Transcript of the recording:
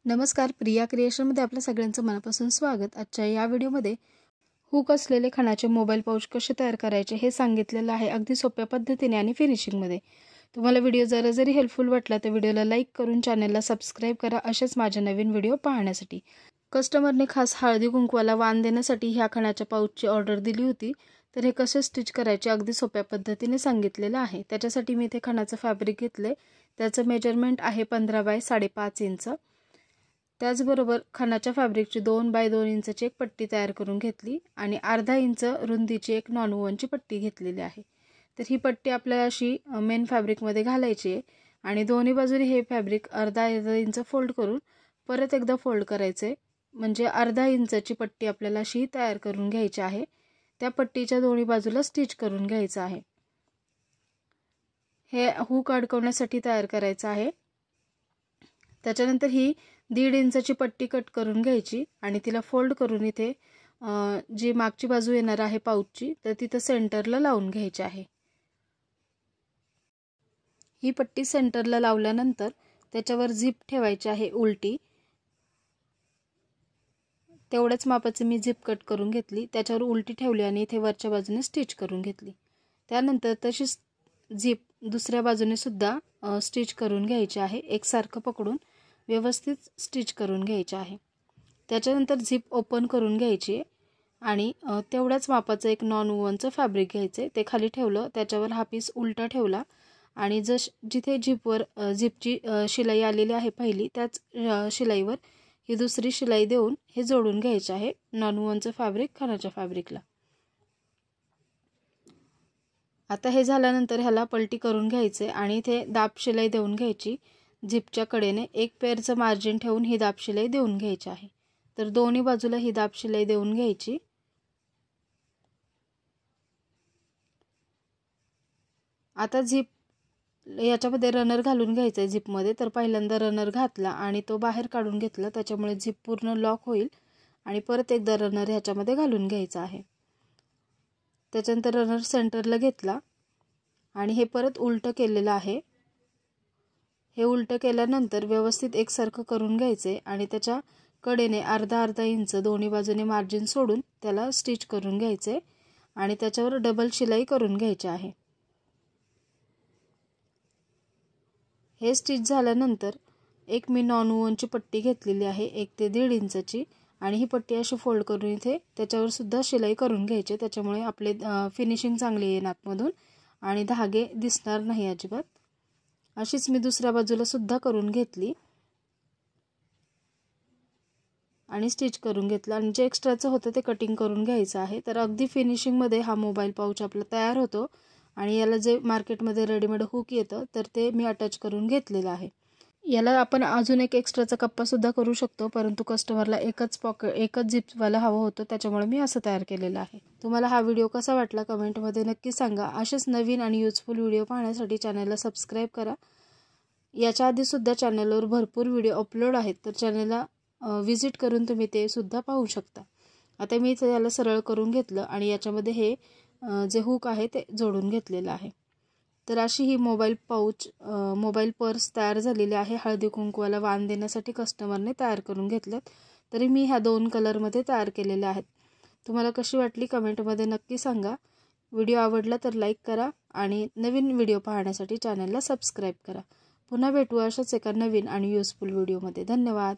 नमस्कार, प्रिया क्रिएशनमध्ये आपल्या सगळ्यांचं मनापासून स्वागत। आजच्या या व्हिडिओमध्ये हुक असलेले खणाचे मोबाईल पाऊच कसे तयार करायचे हे सांगितलेलं आहे, अगदी सोप्या पद्धतीने आणि फिनिशिंगमध्ये। तुम्हाला व्हिडिओ जरी हेल्पफुल वाटला तर व्हिडिओला लाईक करून चॅनलला सबस्क्राइब करा, असेच माझे नवीन व्हिडिओ पाहण्यासाठी। कस्टमरने खास हळदी कुंकवाला वाण देण्यासाठी ह्या खणाच्या पाऊचची ऑर्डर दिली होती, तर हे कसे स्टिच करायचे अगदी सोप्या पद्धतीने सांगितलेलं आहे। त्याच्यासाठी मी इथे खणाचं फॅब्रिक घेतले, त्याचं मेजरमेंट आहे 15 बाय 5.5 इंच। त्याचबरोबर खणाच्या फॅब्रिकची 2 बाय 2 इंचची एक पट्टी तयार करून घेतली आणि अर्धा इंच रुंदीची एक नॉन वोवनची पट्टी घेतलेली आहे। तर ही पट्टी आपल्याला अशी मेन फॅब्रिकमध्ये घालायची आहे आणि दोन्ही बाजूने हे फॅब्रिक अर्धा इंच फोल्ड करून परत एकदा फोल्ड करायचे, म्हणजे अर्धा इंचची पट्टी आपल्याला अशी तयार करून घ्यायची आहे। त्या पट्टीच्या दोन्ही बाजूला स्टिच करून घ्यायचं आहे। हे हुक अडकवण्यासाठी तयार करायचं आहे। त्याच्यानंतर ही 1.5 इंचची पट्टी कट करून घ्यायची आणि तिला फोल्ड करून इथे जी मागची बाजू येणार आहे पाऊचची, तर तिथे सेंटरला लावून घ्यायची आहे। ही पट्टी सेंटरला लावल्यानंतर त्याच्यावर झिप ठेवायची आहे उलटी। तेवढ्याच मापाची मी झिप कट करून घेतली, त्याच्यावर उलटी ठेवली आणि इथे वरच्या बाजूने स्टिच करून घेतली। त्यानंतर तशीच झिप दुसऱ्या बाजूने सुद्धा स्टिच करून घ्यायची आहे, एकसारखं पकडून व्यवस्थित स्टिच करून घ्यायचे आहे। त्याच्यानंतर झिप ओपन करून घ्यायची आणि तेवढ्याच मापाचं एक नॉन वोवनचं फॅब्रिक घ्यायचे, ते खाली ठेवलं, त्याच्यावर हा पीस उलटा ठेवला आणि जिथे झिपची शिलाई आलेली आहे पहिली, त्याच शिलाईवर ही दुसरी शिलाई देऊन हे जोडून घ्यायचे आहे नॉन वोवनचं फॅब्रिक खणाच्या फॅब्रिकला। आता हे झाल्यानंतर ह्याला पलटी करून घ्यायचे आणि इथे दाब शिलाई देऊन घ्यायची। झिपच्या कडेने एक पेरचं मार्जिन ठेवून ही दाब शिलाई देऊन घ्यायची आहे। तर दोन्ही बाजूला ही दाब शिलाई देऊन घ्यायची। आता झिप याच्यामध्ये रनर घालून घ्यायचा आहे झिपमध्ये, तर पहिल्यांदा रनर घातला आणि तो बाहेर काढून घेतला, त्याच्यामुळे झिप पूर्ण लॉक होईल आणि परत एकदा रनर ह्याच्यामध्ये घालून घ्यायचा आहे। त्याच्यानंतर रनर सेंटरला घेतला आणि हे परत उलट केलेलं आहे। हे उलट केल्यानंतर व्यवस्थित एकसारखं करून घ्यायचे आणि त्याच्या कडेने अर्धा इंच दोन्ही बाजूने मार्जिन सोडून त्याला स्टिच करून घ्यायचे आणि त्याच्यावर डबल शिलाई करून घ्यायची आहे। हे स्टिच झाल्यानंतर एक मी नॉन वोवनची पट्टी घेतलेली आहे 1 ते 1.5 इंचची आणि ही पट्टी अशी फोल्ड करून इथे त्याच्यावर सुद्धा शिलाई करून घ्यायची, त्याच्यामुळे आपले फिनिशिंग चांगली येईल आतमधून आणि धागे दिसणार नाही अजिबात। अशीच मी दुसऱ्या बाजूला सुद्धा करून घेतली आणि स्टिच करून घेतलं आणि जे एक्स्ट्राचं होतं ते कटिंग करून घ्यायचं आहे। तर अगदी फिनिशिंगमध्ये हा मोबाईल पाऊच आपला तयार होतो आणि याला जे मार्केटमध्ये रेडीमेड हुक येतं तर ते मी अटॅच करून घेतलेलं आहे। याला आपण अजून एक एक्स्ट्राचा कप्पा सुद्धा करू शकतो, परंतु कस्टमरला एकच झिपवाला हवं होतं, त्याच्यामुळे मी असं तयार केलेलं आहे। तुम्हाला हा व्हिडिओ कसा वाटला कमेंटमध्ये नक्की सांगा। असेच नवीन आणि युजफुल व्हिडिओ पाहण्यासाठी चॅनलला सबस्क्राइब करा। याच्या आधी सुद्धा चॅनलवर भरपूर व्हिडिओ अपलोड आहेत, तर चॅनलला विजिट करून तुम्ही ते सुद्धा पाहू शकता। आता मी इथे याला सरळ करून घेतलं आणि याच्यामध्ये हे जे हुक आहे ते जोडून घेतलेलं आहे। तर अशी ही मोबाईल पर्स तयार झालेली आहे। हळदी कुंकवाला वाण देण्यासाठी कस्टमरने तयार करून घेतलेत, तरी मी ह्या 2 कलरमध्ये तयार केलेल्या आहेत। तुम्हाला कशी वाटली कमेंटमध्ये नक्की सांगा। व्हिडिओ आवडला तर लाईक करा आणि नवीन व्हिडिओ पाहण्यासाठी चॅनलला सबस्क्राइब करा। पुन्हा भेटू अशाच एका नवीन आणि युजफुल व्हिडिओमध्ये। धन्यवाद।